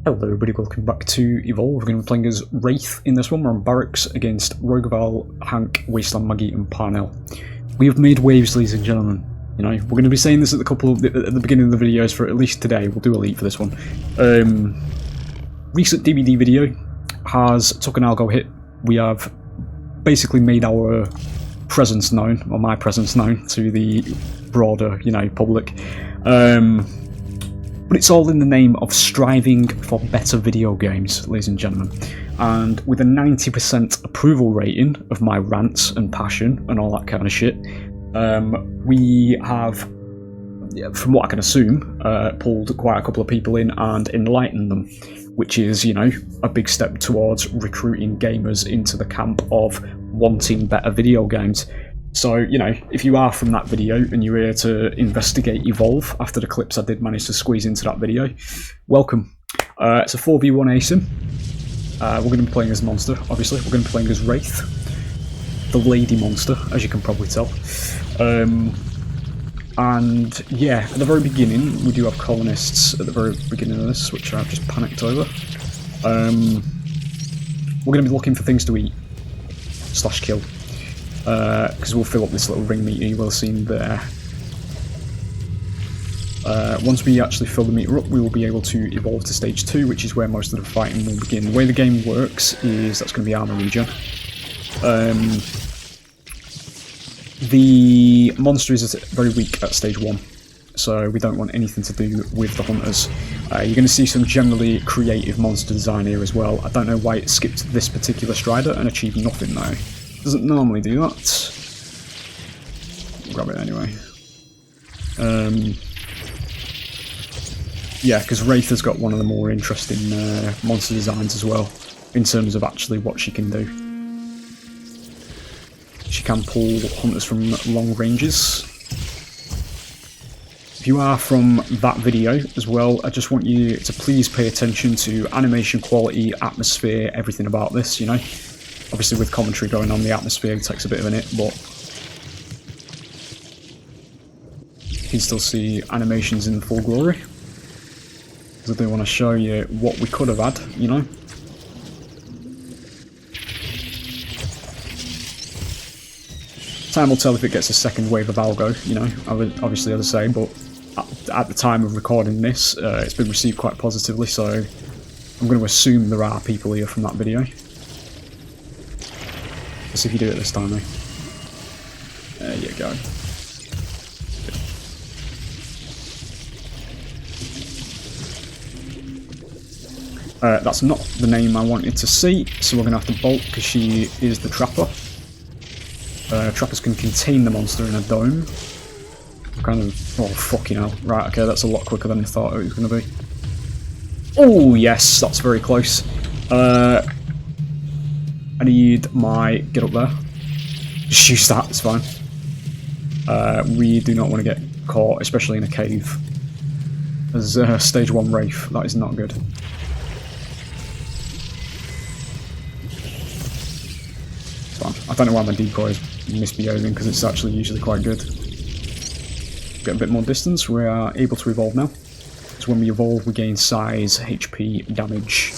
Hello everybody, welcome back to Evolve. We're going to be playing as Wraith in this one. We're on Barracks against Rogoval, Hank, Wasteland Maggie and Parnell. We have made waves, ladies and gentlemen. You know, we're going to be saying this at the beginning of the videos for at least today. We'll do elite for this one. Recent DVD video has took an algo hit. We have basically made our presence known, or my presence known, to the broader, you know, public. But it's all in the name of striving for better video games, ladies and gentlemen. And with a 90% approval rating of my rants and passion and all that kind of shit, we have, from what I can assume, pulled quite a couple of people in and enlightened them, which is, you know, a big step towards recruiting gamers into the camp of wanting better video games. So, you know, if you are from that video and you're here to investigate Evolve after the clips I did manage to squeeze into that video, welcome. It's a 4v1 ASYM. We're going to be playing as Monster, obviously. We're going to be playing as Wraith, the lady monster, as you can probably tell. And yeah, at the very beginning, we do have colonists at the very beginning of this, which I've just panicked over. We're going to be looking for things to eat / kill. Because we'll fill up this little ring meter you will have seen there. Once we actually fill the meter up, we will be able to evolve to stage 2, which is where most of the fighting will begin. The way the game works is that's going to be armor regen. The monster is very weak at stage 1, so we don't want anything to do with the hunters. You're going to see some generally creative monster design here as well. I don't know why it skipped this particular strider and achieved nothing though. Doesn't normally do that. Grab it anyway. Yeah, because Wraith has got one of the more interesting monster designs as well, in terms of actually what she can do. She can pull hunters from long ranges. If you are from that video as well, I just want you to please pay attention to animation quality, atmosphere, everything about this, you know. Obviously with commentary going on, the atmosphere takes a bit of a hit, but you can still see animations in full glory. Because I do want to show you what we could have had, you know. Time will tell if it gets a second wave of algo, you know, obviously as I say, but at the time of recording this, it's been received quite positively, so I'm going to assume there are people here from that video. Let's see if you do it this time, eh? There you go. That's not the name I wanted to see, so we're going to have to bolt because she is the trapper. Trappers can contain the monster in a dome. Kind of, oh fucking hell. Right, okay, that's a lot quicker than I thought it was going to be. Oh yes, that's very close. I need my... get up there. Just use that, it's fine. We do not want to get caught, especially in a cave. As stage 1 Wraith, that is not good. It's fine. I don't know why my decoy is misbehaving, because it's actually usually quite good. Get a bit more distance, we are able to evolve now. So when we evolve, we gain size, HP, damage.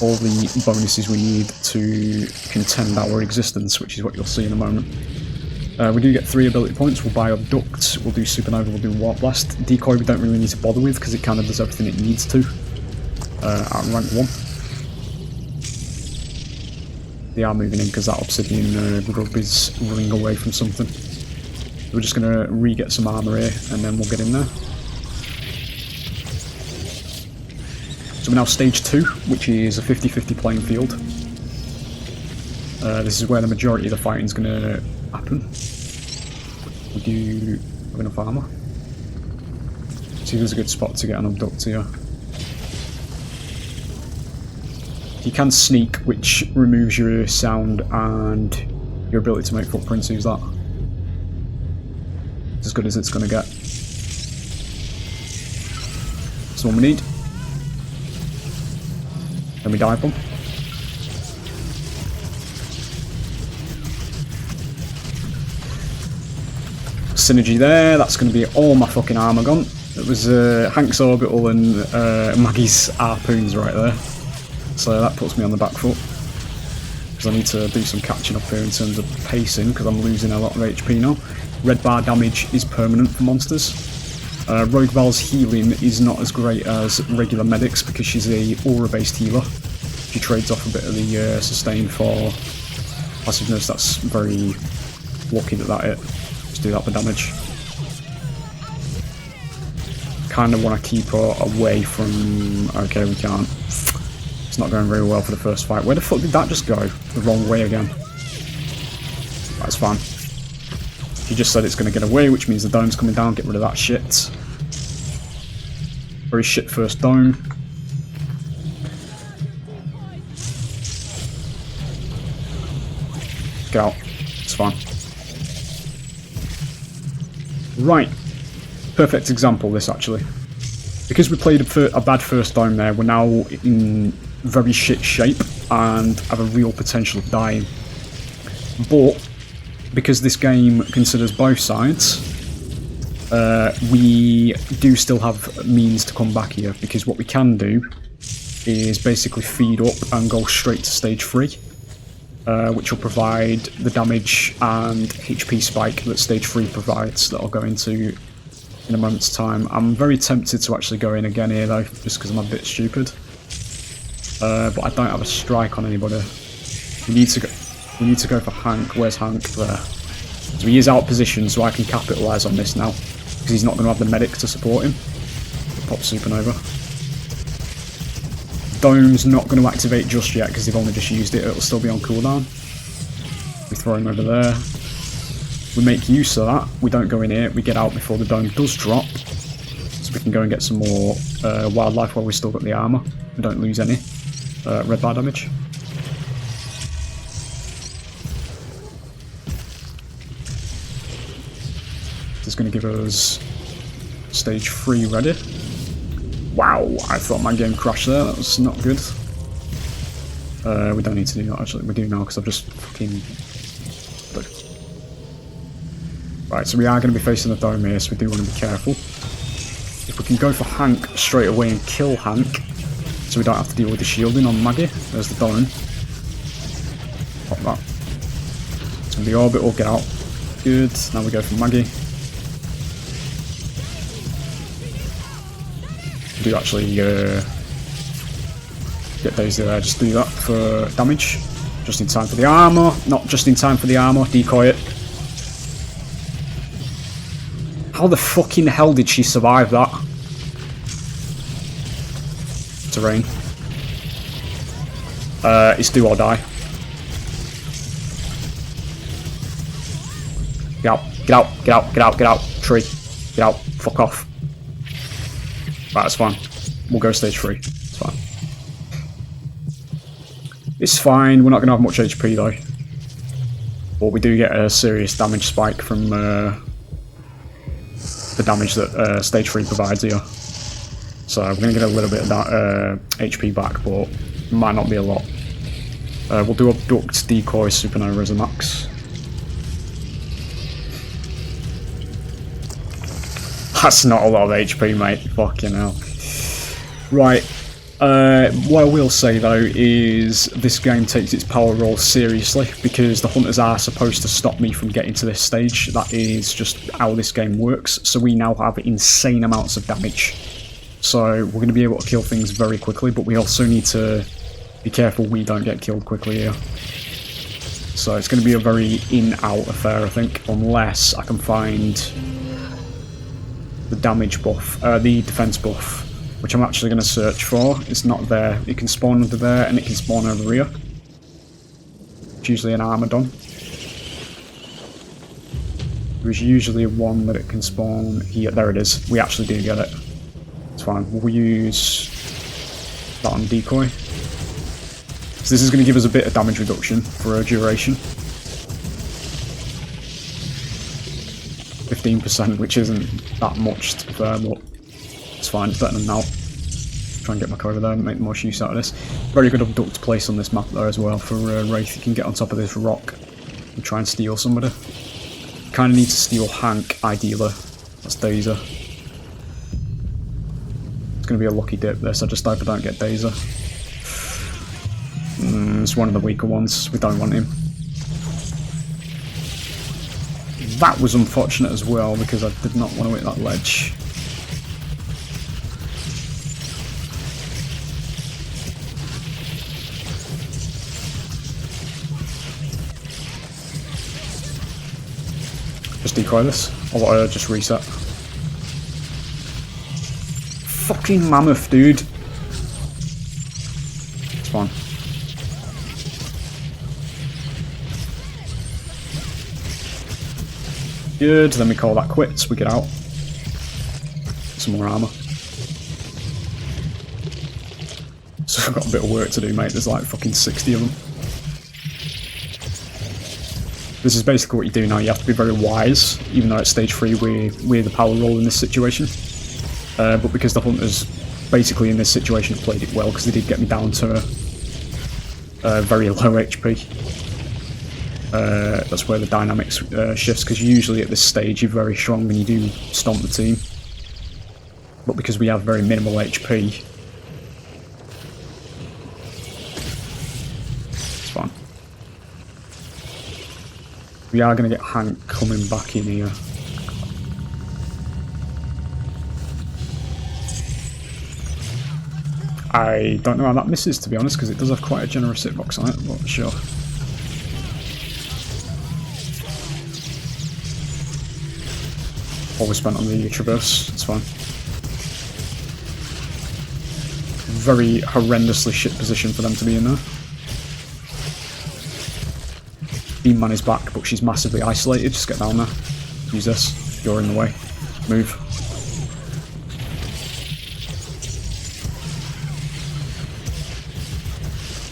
All the bonuses we need to contend our existence, which is what you'll see in a moment. We do get 3 ability points. We'll buy Abduct, we'll do Supernova, we'll do Warp Blast. Decoy we don't really need to bother with because it kind of does everything it needs to at rank 1. They are moving in because that obsidian grub is running away from something. We're just going to re-get some armour here and then we'll get in there. So we're now stage 2, which is a 50-50 playing field. This is where the majority of the fighting is going to happen. We do have enough armour. See if there's a good spot to get an abduct here. You can sneak, which removes your sound and your ability to make footprints. Use that. It's as good as it's going to get. That's all we need. Then we dive them. Synergy there, that's going to be all my fucking armor gone. It was Hank's orbital and Maggie's harpoons right there. So that puts me on the back foot. Because I need to do some catching up here in terms of pacing, because I'm losing a lot of HP now. Red bar damage is permanent for monsters. Rogue Val's healing is not as great as regular medics because she's a aura-based healer. She trades off a bit of the sustain for passiveness. That's very lucky that hit. Just do that for damage. Kind of want to keep her away from... Okay, we can't. It's not going very well for the first fight. Where the fuck did that just go? The wrong way again. That's fine. He just said it's going to get away, which means the dome's coming down. Get rid of that shit. Very shit first dome. Get out. It's fine. Right. Perfect example, this, actually. Because we played a bad first dome there, we're now in very shit shape and have a real potential of dying. But because this game considers both sides, we do still have means to come back here, because what we can do is basically feed up and go straight to stage 3, which will provide the damage and HP spike that stage 3 provides, that I'll go into in a moment's time. I'm very tempted to actually go in again here though, just because I'm a bit stupid. But I don't have a strike on anybody. We need to go for Hank. Where's Hank? There. So he is out of position, so I can capitalise on this now, because he's not going to have the medic to support him. Pop Supernova. Dome's not going to activate just yet, because they've only just used it. It'll still be on cooldown. We throw him over there. We make use of that. We don't go in here. We get out before the dome does drop, so we can go and get some more wildlife while we've still got the armour. We don't lose any red bar damage. This is going to give us stage 3 ready. Wow, I thought my game crashed there. That was not good. We don't need to do that, actually. We do now, because I've just fucking... Right, so we are going to be facing the dome here, so we do want to be careful. If we can go for Hank straight away and kill Hank, so we don't have to deal with the shielding on Maggie. There's the dome. Pop that. So the orbit will get out. Good. Now we go for Maggie. We do actually get Daisy there. Just do that for damage. Just in time for the armour. Not just in time for the armour. Decoy it. How the fucking hell did she survive that? Terrain. It's do or die. Get out, get out, get out, get out, get out. Tree. Get out. Fuck off. Right, that's fine. We'll go stage 3. It's fine. It's fine. We're not going to have much HP though. But we do get a serious damage spike from the damage that stage 3 provides here. So we're going to get a little bit of that HP back, but it might not be a lot. We'll do Abduct, Decoy, Supernova as a max. That's not a lot of HP, mate. Fucking hell. Right. What I will say though is this game takes its power roll seriously, because the hunters are supposed to stop me from getting to this stage. That is just how this game works. So we now have insane amounts of damage. So we're going to be able to kill things very quickly, but we also need to be careful we don't get killed quickly here. So it's going to be a very in-out affair, I think, unless I can find the damage buff, the defense buff, which I'm actually going to search for. It's not there. It can spawn under there, and it can spawn over here. It's usually an Armadon. There's usually one that it can spawn here. There it is. We actually do get it. It's fine. We'll use that on Decoy. So this is going to give us a bit of damage reduction for a duration. 15%, which isn't that much to be fair, but it's fine. It's better than now. Try and get back over there and make the most use out of this. Very good abduct place on this map there as well for Wraith. You can get on top of this rock and try and steal somebody. Kind of need to steal Hank, ideally. That's Daisy. going to be a lucky dip this. I just hope I don't get Daisy. It's one of the weaker ones. We don't want him. That was unfortunate as well because I did not want to hit that ledge. Just decoy this. Or just reset. Fucking mammoth, dude. It's fine. Good, then we call that quits, we get out. Some more armour. So I've got a bit of work to do, mate. There's like fucking 60 of them. This is basically what you do now. You have to be very wise, even though at stage 3 we're the power role in this situation. But because the hunters basically in this situation have played it well, because they did get me down to very low HP. That's where the dynamics shifts, because usually at this stage you're very strong and you do stomp the team. But because we have very minimal HP, it's fine. We are going to get Hank coming back in here. I don't know how that misses, to be honest, because it does have quite a generous hitbox on it, but sure. All we spent on the traverse, it's fine. Very horrendously shit position for them to be in there. Beam is back, but she's massively isolated. Just get down there. Use this. You're in the way. Move.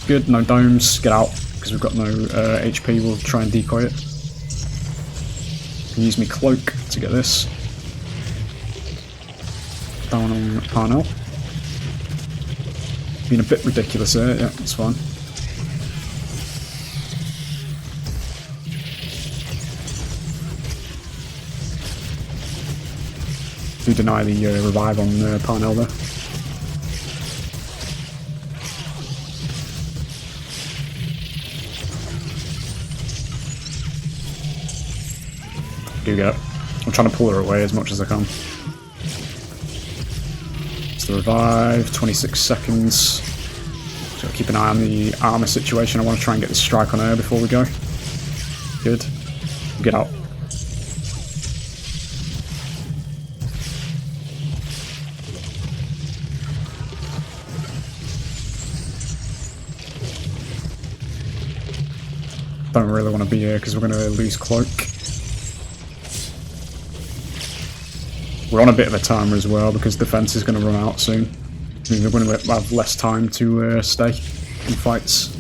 Good, no domes. Get out, because we've got no HP. We'll try and decoy it. Can use me cloak to get this. Down on Parnell. Being a bit ridiculous here, yeah, it's fine. Do deny the revive on Parnell there. Do get it. I'm trying to pull her away as much as I can. It's the revive, 26 seconds. So keep an eye on the armor situation. I want to try and get this strike on her before we go. Good. Get out. Don't really want to be here because we're going to lose cloak. We're on a bit of a timer as well because defense is going to run out soon. I mean, we're going to have less time to stay in fights.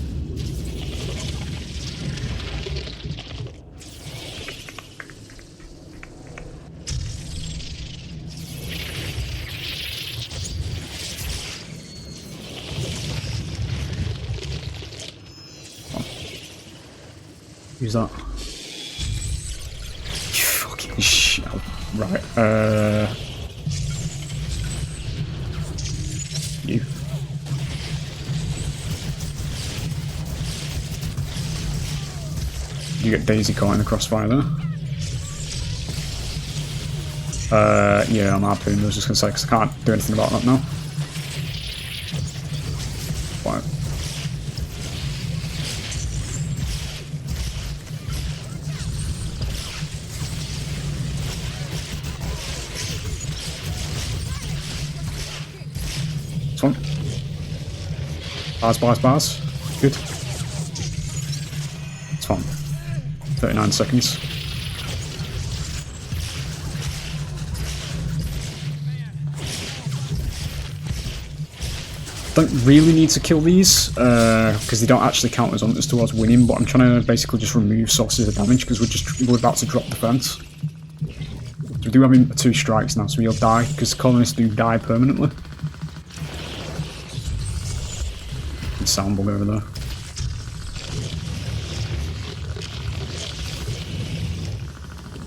Who's that? You fucking shit. Right, you. You get Daisy caught in the crossfire there. Yeah, I'm harpooned. I was just gonna say, because I can't do anything about that now. Right. One. Bars. Good. It's fine. 39 seconds. Don't really need to kill these, because they don't actually count as hunters towards winning, but I'm trying to basically just remove sources of damage, because we're about to drop defense. So we do have 2 strikes now, so he'll die, because colonists do die permanently. Soundbug over there.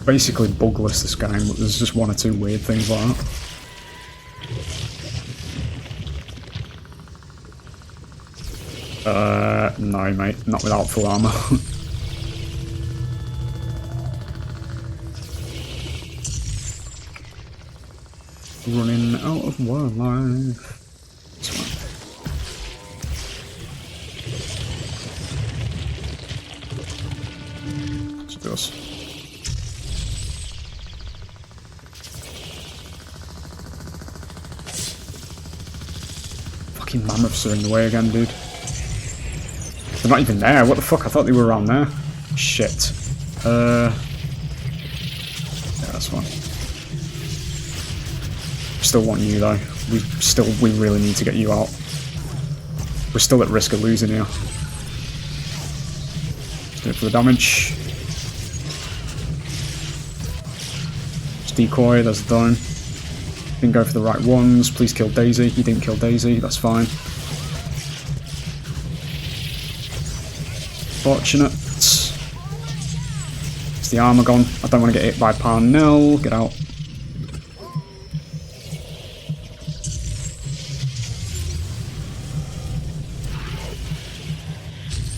Basically bugless this game, but there's just 1 or 2 weird things like that. No, mate, not without full armor. Running out of wildlife. Let's do this. Fucking mammoths are in the way again, dude. They're not even there. What the fuck? I thought they were around there. Shit. Yeah, that's fine. Still want you though. We really need to get you out. We're still at risk of losing here. Let's do it for the damage. Just decoy, that's done. Didn't go for the right ones. Please kill Daisy. You didn't kill Daisy, that's fine. Fortunate. Is the armor gone? I don't want to get hit by Parnell. Get out.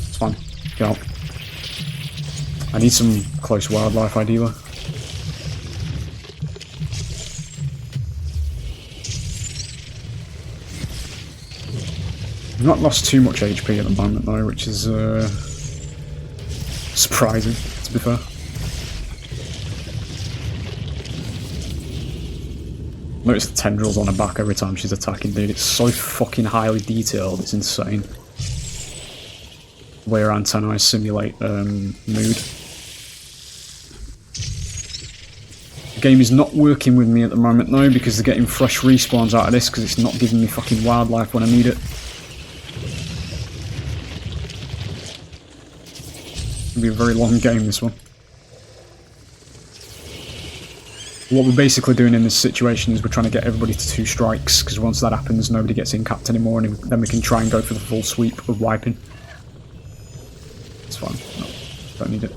It's fine. Get out. I need some close wildlife, ideally. I've not lost too much HP at the moment though, which is surprising, to be fair. Notice the tendrils on her back every time she's attacking, dude. It's so fucking highly detailed, it's insane. The way her antennae simulate mood. The game is not working with me at the moment though, because they're getting fresh respawns out of this, because it's not giving me fucking wildlife when I need it. It'll be a very long game, this one. What we're basically doing in this situation is we're trying to get everybody to 2 strikes, because once that happens, nobody gets in-capped anymore, and then we can try and go for the full sweep of wiping. It's fine. No, don't need it.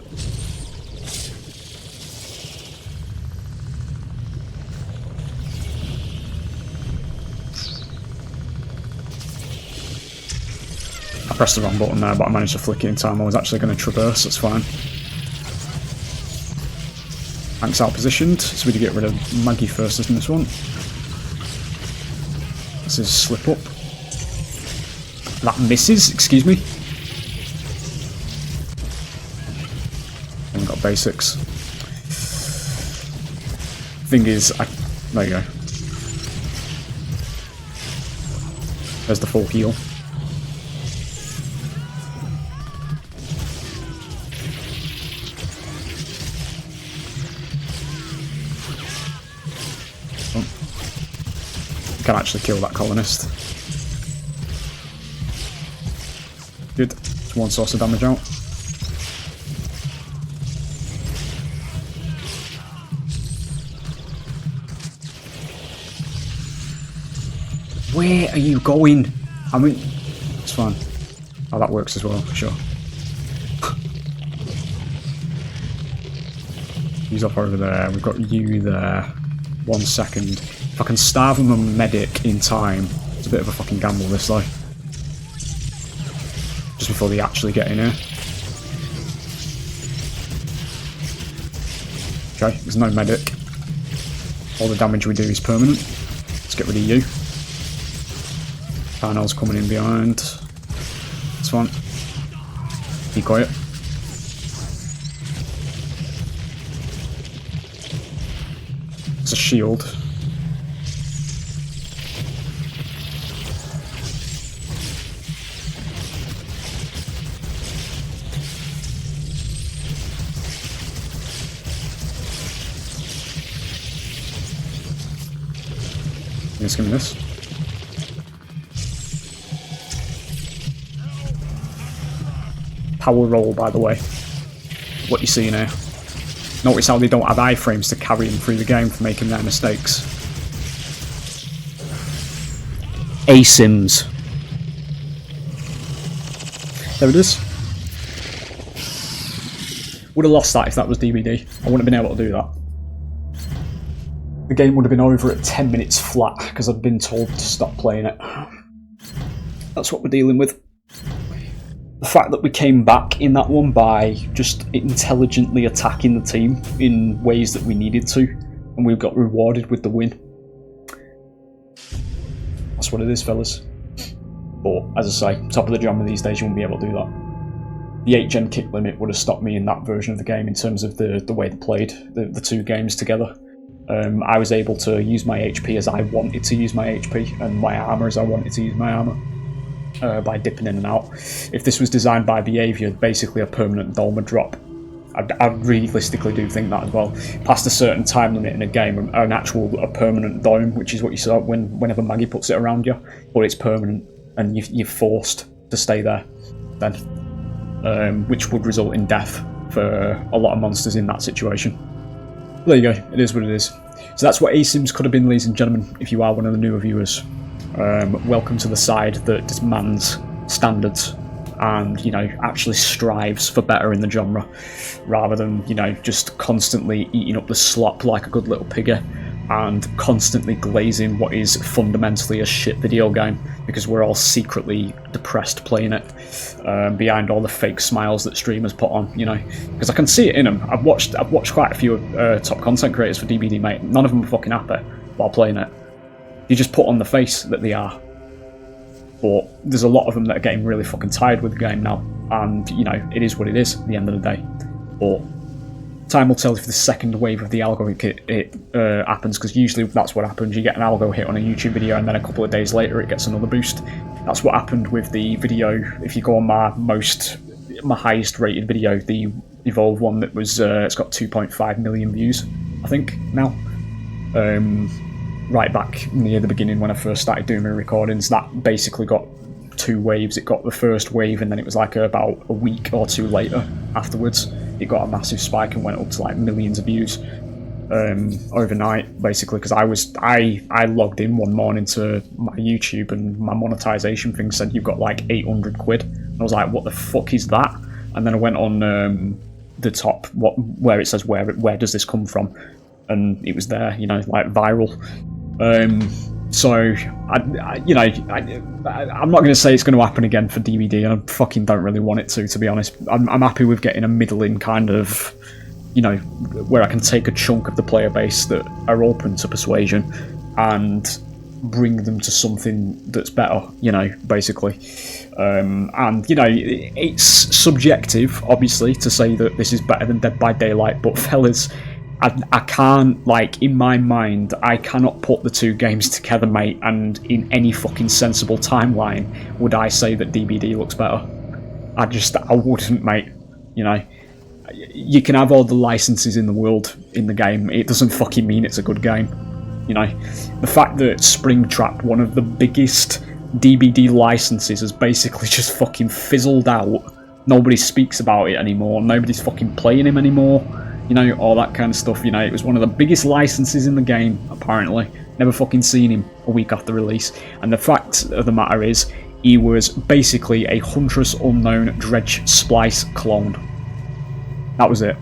I pressed the wrong button there, but I managed to flick it in time. I was actually going to traverse, that's fine. Tanks out positioned, so we need to get rid of Maggie first in this one. This is slip up. That misses, excuse me. Haven't got basics. Thing is, there you go. There's the full heal. Can actually kill that colonist. Good. It's one source of damage out. Where are you going? I mean, it's fine. Oh, that works as well, sure. He's up over there. We've got you there. 1 second. If I can starve him a medic in time, it's a bit of a fucking gamble this though. Just before they actually get in here. Okay, there's no medic. All the damage we do is permanent. Let's get rid of you. Parnell's coming in behind. It's fine. Be quiet. It's a shield. Let's give me this. Power roll, by the way. What you see now. Notice how they don't have iframes to carry them through the game for making their mistakes. ASYMs. There it is. Would have lost that if that was DVD. I wouldn't have been able to do that. The game would have been over at 10 minutes flat because I'd been told to stop playing it. That's what we're dealing with. The fact that we came back in that one by just intelligently attacking the team in ways that we needed to, and we got rewarded with the win. That's what it is, fellas. But, as I say, top of the genre these days, you won't be able to do that. The 8-gen kick limit would have stopped me in that version of the game in terms of the way they played the two games together. I was able to use my HP as I wanted to use my HP, and my armour as I wanted to use my armour. By dipping in and out. If this was designed by Behaviour, basically a permanent dome would drop. I realistically do think that as well. Past a certain time limit in a game, a permanent dome, which is what you saw whenever Maggie puts it around you, or it's permanent and you're forced to stay there then, which would result in death for a lot of monsters in that situation. There you go, it is what it is. So that's what ASYMs could have been, ladies and gentlemen, if you are one of the newer viewers. Welcome to the side that demands standards and, you know, actually strives for better in the genre, rather than, you know, just constantly eating up the slop like a good little piggy and constantly glazing what is fundamentally a shit video game because we're all secretly depressed playing it, behind all the fake smiles that streamers put on, you know, because I can see it in them. I've watched quite a few top content creators for DBD, mate. None of them are fucking happy while playing it. You just put on the face that they are. But there's a lot of them that are getting really fucking tired with the game now, and, you know, it is what it is at the end of the day. But time will tell if the second wave of the algo hit happens, because usually that's what happens. You get an algo hit on a YouTube video, and then a couple of days later it gets another boost. That's what happened with the video. If you go on my highest rated video, the Evolve one that was, it's got 2.5 million views, I think, now. Right back near the beginning when I first started doing my recordings, that basically got 2 waves. It got the first wave, and then it was like about a week or 2 later afterwards, it got a massive spike and went up to like millions of views overnight, basically, because I logged in one morning to my YouTube and my monetization thing said you've got like 800 quid. And I was like, what the fuck is that? And then I went on the top where it says where does this come from, and it was there, you know, like viral. So I'm not going to say it's going to happen again for DVD, and I fucking don't really want it to be honest. I'm happy with getting a middling kind of, you know, where I can take a chunk of the player base that are open to persuasion and bring them to something that's better, you know, basically. And, you know, it's subjective, obviously, to say that this is better than Dead by Daylight, but fellas, I can't, like, in my mind, I cannot put the two games together, mate, and in any fucking sensible timeline would I say that DBD looks better. I wouldn't, mate, you know. You can have all the licenses in the world in the game, it doesn't fucking mean it's a good game, you know. The fact that Springtrap, one of the biggest DBD licenses, has basically just fucking fizzled out. Nobody speaks about it anymore, nobody's fucking playing him anymore. You know, all that kind of stuff, you know. It was one of the biggest licenses in the game, apparently. Never fucking seen him a week after release. And the fact of the matter is, he was basically a Huntress Unknown Dredge Splice clone. That was it.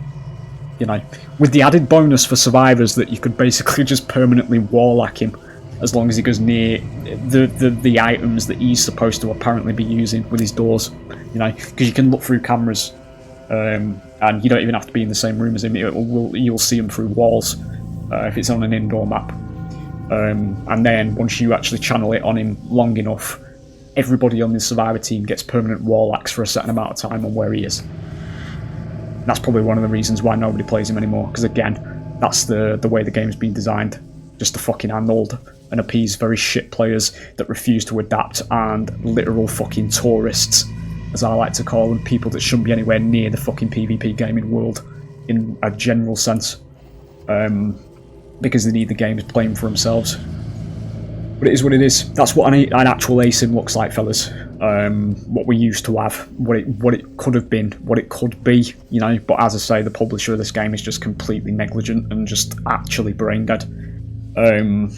You know, with the added bonus for survivors that you could basically just permanently warlock him as long as he goes near the items that he's supposed to apparently be using with his doors. You know, because you can look through cameras. And you don't even have to be in the same room as him. You'll see him through walls if it's on an indoor map. And then once you actually channel it on him long enough, everybody on the survivor team gets permanent warlocks for a certain amount of time on where he is. And that's probably one of the reasons why nobody plays him anymore, because again, that's the way the game's been designed, just to fucking handhold and appease very shit players that refuse to adapt, and literal fucking tourists, as I like to call them, people that shouldn't be anywhere near the fucking PvP gaming world in a general sense, because they need the games playing for themselves. But it is what it is. That's what an actual ASYM looks like, fellas. What we used to have, what it could have been, what it could be, you know. But as I say, the publisher of this game is just completely negligent and just actually brain dead.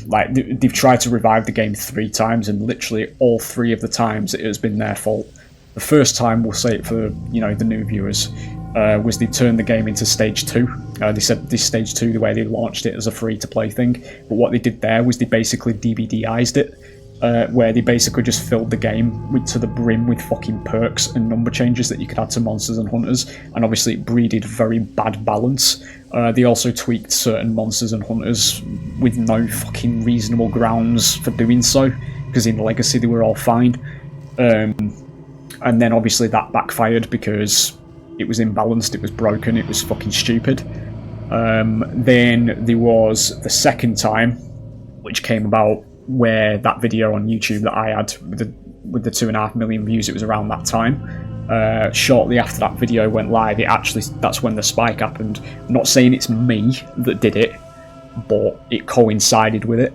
Like, they've tried to revive the game 3 times, and literally all 3 of the times it has been their fault. The first time, we'll say it for, you know, the new viewers, was they turned the game into Stage 2. They said this Stage 2, the way they launched it as a free-to-play thing, but what they did there was they basically DBDized it. where they basically just filled the game to the brim with fucking perks and number changes that you could add to monsters and hunters, and obviously it breeded very bad balance. They also tweaked certain monsters and hunters with no fucking reasonable grounds for doing so, because in Legacy they were all fine. And then obviously that backfired because it was imbalanced, it was broken, it was fucking stupid. Then there was the second time, which came about, where that video on YouTube that I had with the 2.5 million views, it was around that time. Shortly after that video went live, that's when the spike happened. I'm not saying it's me that did it, but it coincided with it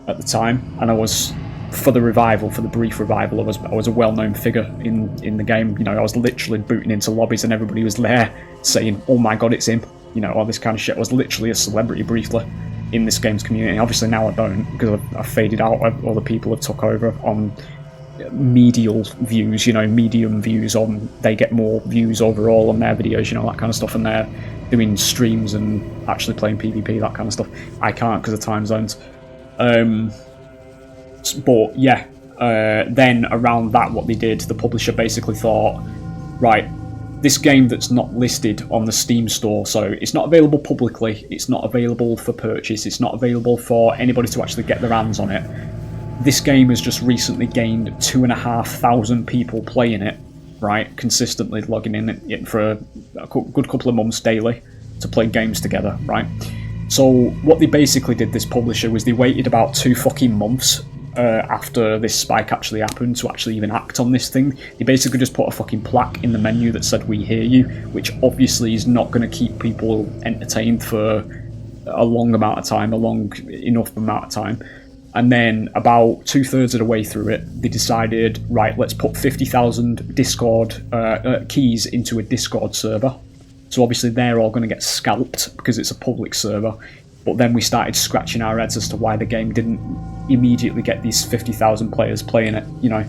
at the time, and I was, for the brief revival, I was a well-known figure in the game. You know, I was literally booting into lobbies and everybody was there saying, "Oh my god, it's him," you know, all this kind of shit. I was literally a celebrity briefly in this game's community. Obviously now I don't, because I've faded out. Other people have took over on medial views, you know, medium views on, they get more views overall on their videos, you know, that kind of stuff, and they're doing streams and actually playing PvP, that kind of stuff. I can't because of time zones. But yeah, then around that, what they did, the publisher basically thought, right, this game that's not listed on the Steam store, so it's not available publicly, it's not available for purchase, it's not available for anybody to actually get their hands on it. This game has just recently gained 2,500 people playing it, right, consistently logging in for a good couple of months daily to play games together, right? So what they basically did, this publisher, was they waited about 2 fucking months after this spike actually happened to actually even act on this thing. They basically just put a fucking plaque in the menu that said, "We hear you," which obviously is not going to keep people entertained for a long amount of time, a long enough amount of time. And then about 2/3 of the way through it, they decided, right, let's put 50,000 Discord keys into a Discord server. So obviously they're all going to get scalped because it's a public server. But then we started scratching our heads as to why the game didn't immediately get these 50,000 players playing it, you know.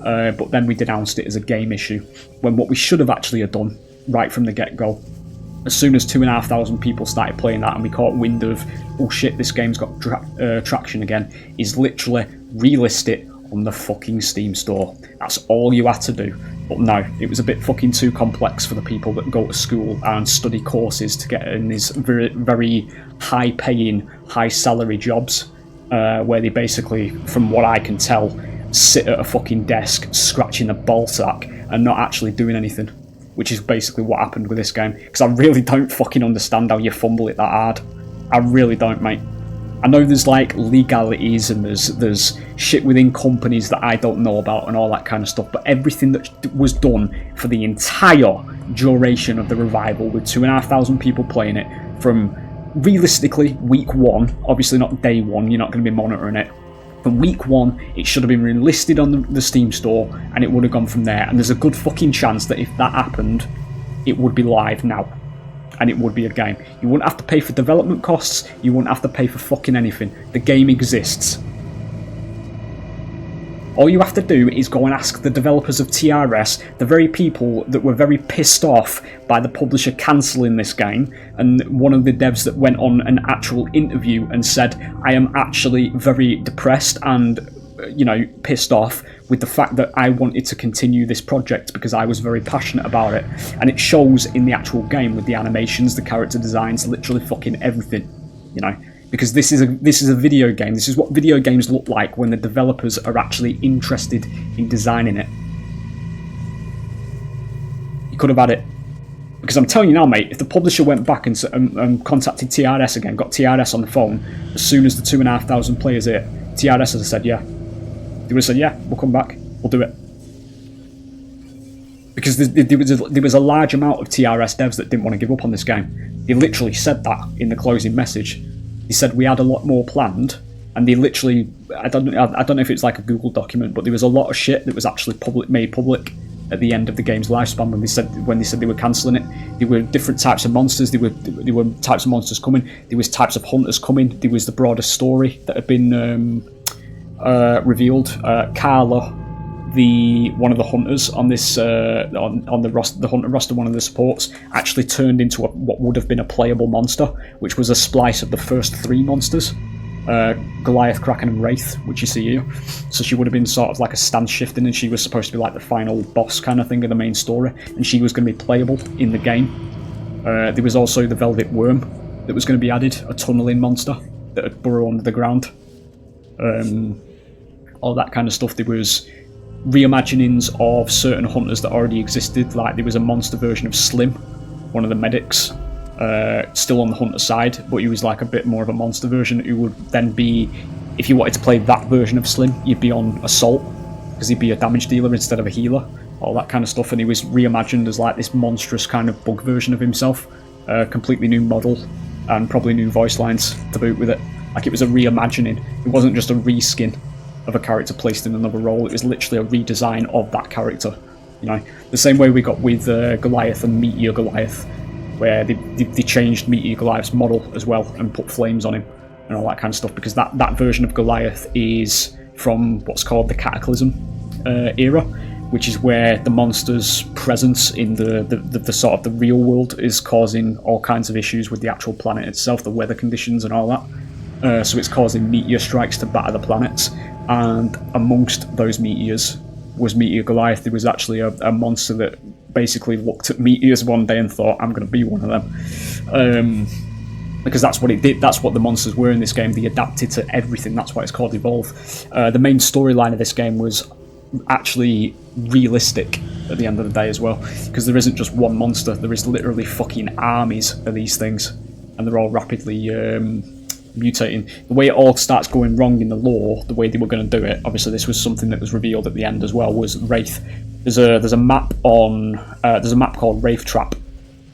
But then we denounced it as a game issue, when what we should have actually have done right from the get-go, as soon as 2,500 people started playing that and we caught wind of, oh shit, this game's got traction again, is literally relist it on the fucking Steam store. That's all you had to do. But no, it was a bit fucking too complex for the people that go to school and study courses to get in these very, very high-paying, high-salary jobs, where they basically, from what I can tell, sit at a fucking desk scratching a ballsack and not actually doing anything, which is basically what happened with this game. Because I really don't fucking understand how you fumble it that hard. I really don't, mate. I know there's like legalities and there's shit within companies that I don't know about and all that kind of stuff, but everything that was done for the entire duration of the revival, with 2,500 people playing it, from realistically week 1, obviously not day 1, you're not going to be monitoring it. From week 1, it should have been relisted on the Steam store and it would have gone from there. And there's a good fucking chance that if that happened, it would be live now. And it would be a game. You wouldn't have to pay for development costs, you wouldn't have to pay for fucking anything. The game exists. All you have to do is go and ask the developers of TRS, the very people that were very pissed off by the publisher cancelling this game, and one of the devs that went on an actual interview and said, "I am actually very depressed and, you know, pissed off with the fact that I wanted to continue this project because I was very passionate about it." And it shows in the actual game with the animations, the character designs, literally fucking everything, you know. Because this is a video game. This is what video games look like when the developers are actually interested in designing it. You could have had it. Because I'm telling you now, mate, if the publisher went back and contacted TRS again, got TRS on the phone, as soon as the 2,500 players hit, TRS would have said, yeah. They would have said, yeah, we'll come back, we'll do it. Because there was a large amount of TRS devs that didn't want to give up on this game. They literally said that in the closing message. They said we had a lot more planned, and they literally, I don't know if it's like a Google document, but there was a lot of shit that was actually made public at the end of the game's lifespan when they said they were cancelling it. There were different types of monsters. There were types of monsters coming. There was types of hunters coming. There was the broader story that had been revealed. Carla, one of the hunters on this on the hunter roster, one of the supports, actually turned into what would have been a playable monster, which was a splice of the first 3 monsters. Goliath, Kraken and Wraith, which you see here. So she would have been sort of like a stance shifting, and she was supposed to be like the final boss kind of thing of the main story, and she was going to be playable in the game. There was also the Velvet Worm that was going to be added, a tunneling monster that would burrow under the ground. All that kind of stuff. There was reimaginings of certain hunters that already existed, like there was a monster version of Slim, one of the medics, still on the hunter side, but he was like a bit more of a monster version who would then be, if you wanted to play that version of Slim, you'd be on Assault, because he'd be a damage dealer instead of a healer, all that kind of stuff, and he was reimagined as like this monstrous kind of bug version of himself, completely new model, and probably new voice lines to boot with it. Like, it was a reimagining, it wasn't just a reskin of a character placed in another role, it was literally a redesign of that character, you know, the same way we got with Goliath and Meteor Goliath, where they changed Meteor Goliath's model as well and put flames on him and all that kind of stuff, because that version of Goliath is from what's called the Cataclysm era, which is where the monster's presence in the sort of the real world is causing all kinds of issues with the actual planet itself, the weather conditions and all that. So it's causing meteor strikes to batter the planets, and amongst those meteors was Meteor Goliath. There was actually a monster that basically looked at meteors one day and thought, I'm going to be one of them. Because that's what it did, that's what the monsters were in this game, they adapted to everything, that's why it's called Evolve. The main storyline of this game was actually realistic at the end of the day as well, because there isn't just one monster, there is literally fucking armies of these things, and they're all rapidly mutating. The way it all starts going wrong in the lore, the way they were going to do it, obviously this was something that was revealed at the end as well, was Wraith. There's a map on there's a map called Wraith Trap,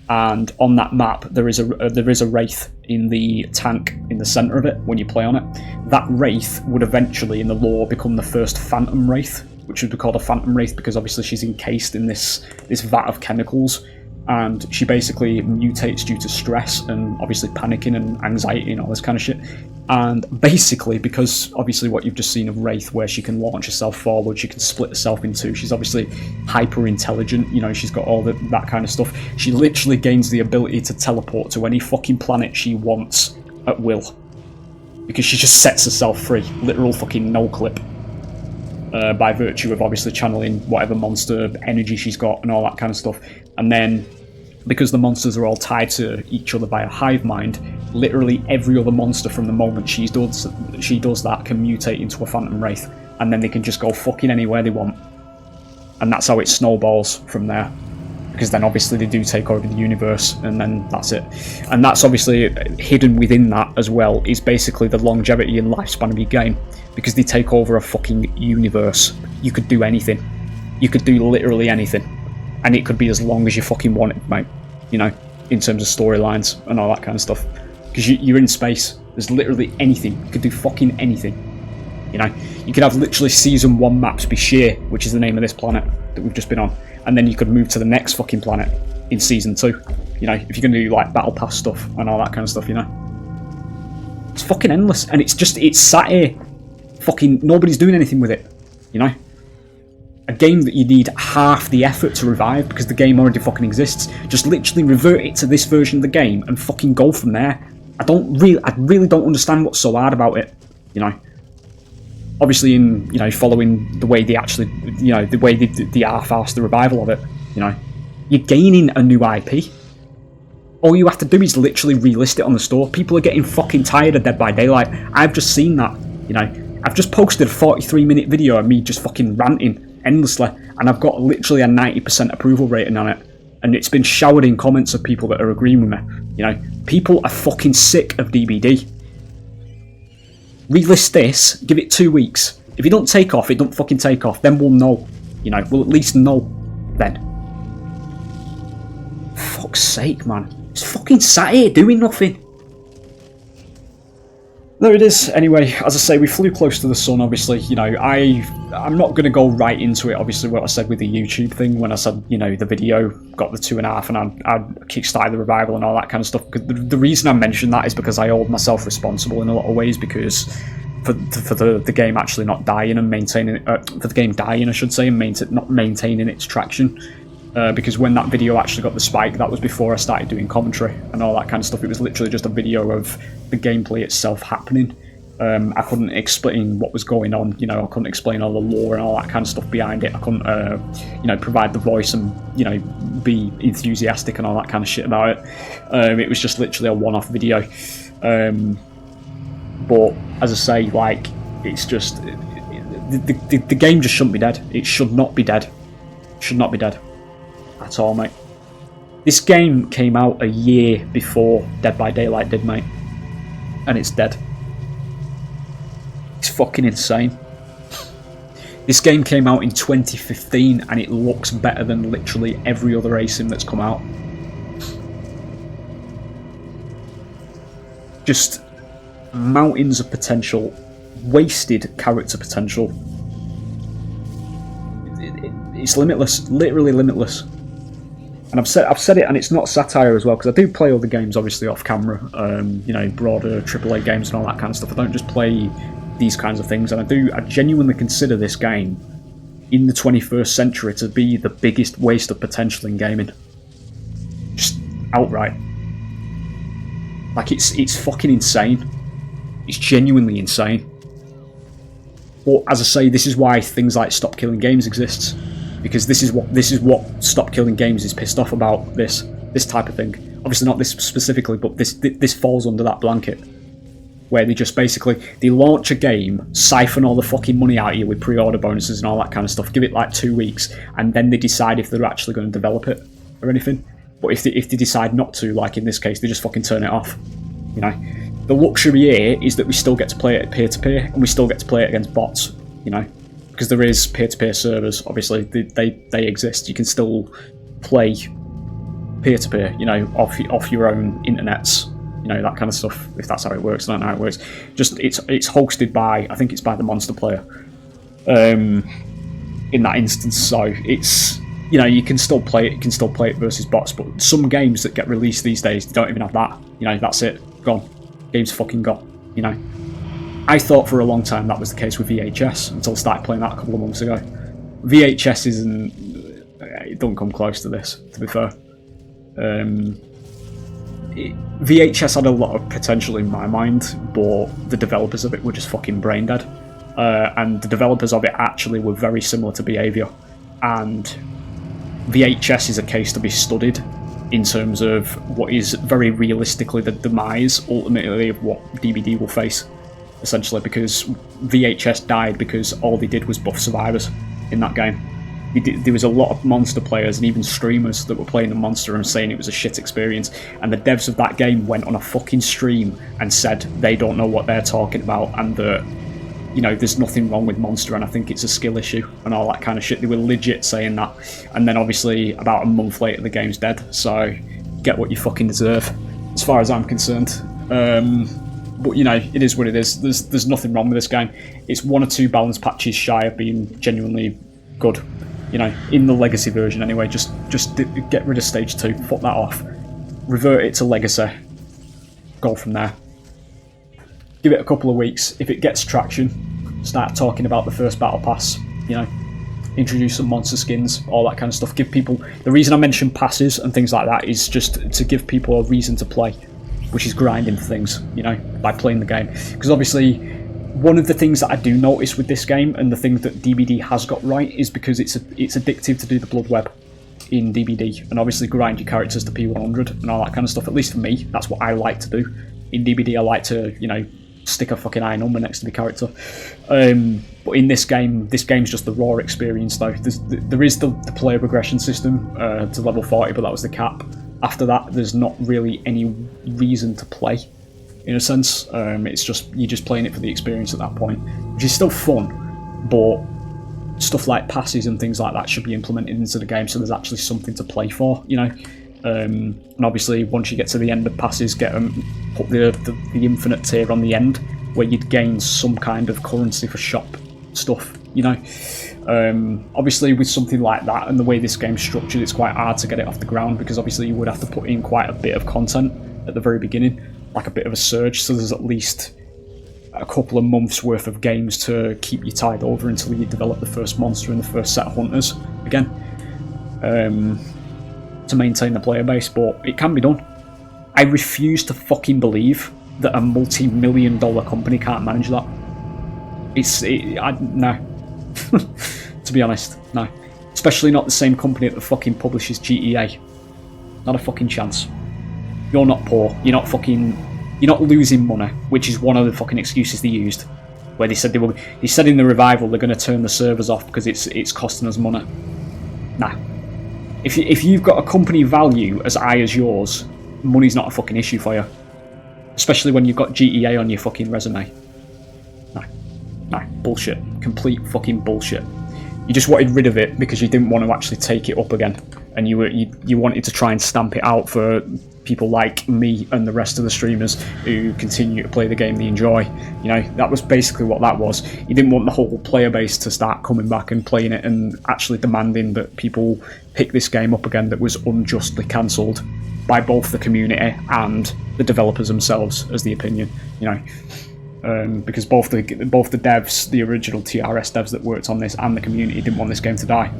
and on that map there is a Wraith in the tank in the centre of it when you play on it. That Wraith would eventually in the lore become the first Phantom Wraith, which would be called a Phantom Wraith because obviously she's encased in this vat of chemicals, and she basically mutates due to stress and obviously panicking and anxiety and all this kind of shit. And basically, because obviously what you've just seen of Wraith, where she can launch herself forward, she can split herself in two, she's obviously hyper intelligent, you know, she's got all that kind of stuff. She literally gains the ability to teleport to any fucking planet she wants at will, because she just sets herself free, literal fucking no clip, by virtue of obviously channeling whatever monster energy she's got and all that kind of stuff. And then because the monsters are all tied to each other by a hive mind, literally every other monster from the moment she does that can mutate into a Phantom Wraith, and then they can just go fucking anywhere they want. And that's how it snowballs from there, because then obviously they do take over the universe, and then that's it. And that's obviously hidden within that as well, is basically the longevity and lifespan of your game, because they take over a fucking universe. You could do anything. You could do literally anything. And it could be as long as you fucking want it, mate. You know, in terms of storylines and all that kind of stuff. Because you're in space. There's literally anything. You could do fucking anything. You know, you could have literally Season 1 maps be Sheer, which is the name of this planet that we've just been on. And then you could move to the next fucking planet in Season 2. You know, if you're going to do like Battle Pass stuff and all that kind of stuff, you know. It's fucking endless. And it's sat here. Fucking nobody's doing anything with it. You know. A game that you need half the effort to revive because the game already fucking exists. Just literally revert it to this version of the game and fucking go from there. I really don't understand what's so hard about it, you know. Obviously, in, you know, following the way they actually, you know, the way they half-arse the revival of it, you know, you're gaining a new IP. All you have to do is literally relist it on the store. People are getting fucking tired of Dead by Daylight. I've just seen that, you know. I've just posted a 43-minute video of me just fucking ranting endlessly, and I've got literally a 90% approval rating on it, and it's been showered in comments of people that are agreeing with me. You know, people are fucking sick of DBD. Relist this, give it 2 weeks. If it don't take off, it don't fucking take off. Then we'll know. You know, we'll at least know then. Fuck's sake, man. It's fucking sat here doing nothing. There it is. Anyway, as I say, we flew close to the sun, obviously. You know, I'm not going to go right into it, obviously, what I said with the YouTube thing, when I said, you know, the video got the 2.5 and I kickstarted the revival and all that kind of stuff. The reason I mentioned that is because I hold myself responsible in a lot of ways, because for the game actually not dying and maintaining it, for the game dying, I should say, and not maintaining its traction. Because when that video actually got the spike, that was before I started doing commentary and all that kind of stuff. It was literally just a video of the gameplay itself happening. I couldn't explain what was going on, you know, I couldn't explain all the lore and all that kind of stuff behind it. I couldn't, you know, provide the voice and, you know, be enthusiastic and all that kind of shit about it. It was just literally a one-off video. But, as I say, like, it's just... The game just shouldn't be dead. It should not be dead. It should not be dead. At all, mate. This game came out a year before Dead by Daylight did, mate. And it's dead. It's fucking insane. This game came out in 2015 and it looks better than literally every other ASYM that's come out. Just mountains of potential, wasted character potential. It's limitless, literally limitless. And I've said it, and it's not satire as well, because I do play other games obviously off camera, you know, broader AAA games and all that kind of stuff. I don't just play these kinds of things, and I genuinely consider this game in the 21st century to be the biggest waste of potential in gaming. Just outright. Like, it's fucking insane. It's genuinely insane. But as I say, this is why things like Stop Killing Games exists, because this is what Stop Killing Games is pissed off about. This type of thing. Obviously not this specifically, but this falls under that blanket, where they just basically they launch a game, siphon all the fucking money out of you with pre-order bonuses and all that kind of stuff. Give it like 2 weeks, and then they decide if they're actually going to develop it or anything. But if they decide not to, like in this case, they just fucking turn it off. You know, the luxury here is that we still get to play it peer-to-peer, and we still get to play it against bots. You know, because there is peer-to-peer servers. Obviously, they exist. You can still play peer-to-peer. You know, off your own internets. You know, that kind of stuff. If that's how it works, I don't know how it works. Just it's hosted by, I think it's by the Monster player. In that instance, so it's, you know, you can still play it. You can still play it versus bots. But some games that get released these days, they don't even have that. You know, that's it. Gone. Game's fucking gone. You know. I thought for a long time that was the case with VHS until I started playing that a couple of months ago. VHS isn't. It don't come close to this, to be fair. VHS had a lot of potential in my mind, but the developers of it were just fucking brain dead. And the developers of it actually were very similar to Behaviour. And VHS is a case to be studied in terms of what is very realistically the demise, ultimately, of what DBD will face, essentially, because VHS died because all they did was buff survivors in that game. There was a lot of Monster players and even streamers that were playing the Monster and saying it was a shit experience, and the devs of that game went on a fucking stream and said they don't know what they're talking about, and that, you know, there's nothing wrong with Monster and I think it's a skill issue and all that kind of shit. They were legit saying that, and then obviously about a month later the game's dead, so get what you fucking deserve, as far as I'm concerned. But, you know, it is what it is. There's nothing wrong with this game. It's 1 or 2 balance patches shy of being genuinely good. You know, in the Legacy version anyway. Just get rid of Stage 2, fuck that off. Revert it to Legacy. Go from there. Give it a couple of weeks. If it gets traction, start talking about the first Battle Pass, you know. Introduce some monster skins, all that kind of stuff. Give people... The reason I mention passes and things like that is just to give people a reason to play, which is grinding things, you know, by playing the game. Because obviously, one of the things that I do notice with this game, and the thing that DBD has got right, is because it's addictive to do the blood web in DBD, and obviously grind your characters to P100 and all that kind of stuff. At least for me, that's what I like to do. In DBD, I like to, you know, stick a fucking high number next to the character. But in this game's just the raw experience, though. There is the player progression system to level 40, but that was the cap. After that, there's not really any reason to play, in a sense. It's just, you're just playing it for the experience at that point, which is still fun, but stuff like passes and things like that should be implemented into the game so there's actually something to play for, you know. And obviously, once you get to the end of passes, put the infinite tier on the end, where you'd gain some kind of currency for shop stuff, you know. Obviously, with something like that and the way this game's structured, it's quite hard to get it off the ground, because obviously you would have to put in quite a bit of content at the very beginning, like a bit of a surge, so there's at least a couple of months worth of games to keep you tied over until you develop the first monster and the first set of hunters again, to maintain the player base. But it can be done. I refuse to fucking believe that a multi-million-dollar company can't manage that. No. To be honest, no. Especially not the same company that fucking publishes GTA. Not a fucking chance. You're not poor. You're not losing money, which is one of the fucking excuses they used. Where they said they said in the revival they're going to turn the servers off because it's costing us money. Nah. If you've got a company value as high as yours, money's not a fucking issue for you. Especially when you've got GTA on your fucking resume. No, bullshit. Complete fucking bullshit. You just wanted rid of it because you didn't want to actually take it up again, and you wanted to try and stamp it out for people like me and the rest of the streamers who continue to play the game they enjoy. You know, that was basically what that was. You didn't want the whole player base to start coming back and playing it and actually demanding that people pick this game up again that was unjustly cancelled by both the community and the developers themselves, as the opinion. You know. Because both the devs, the original TRS devs that worked on this, and the community didn't want this game to die.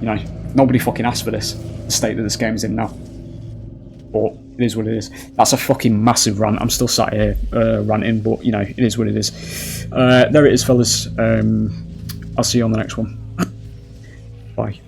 You know, nobody fucking asked for this, the state that this game's in now. But it is what it is. That's a fucking massive rant. I'm still sat here ranting, but you know, it is what it is. There it is, fellas. I'll see you on the next one. Bye.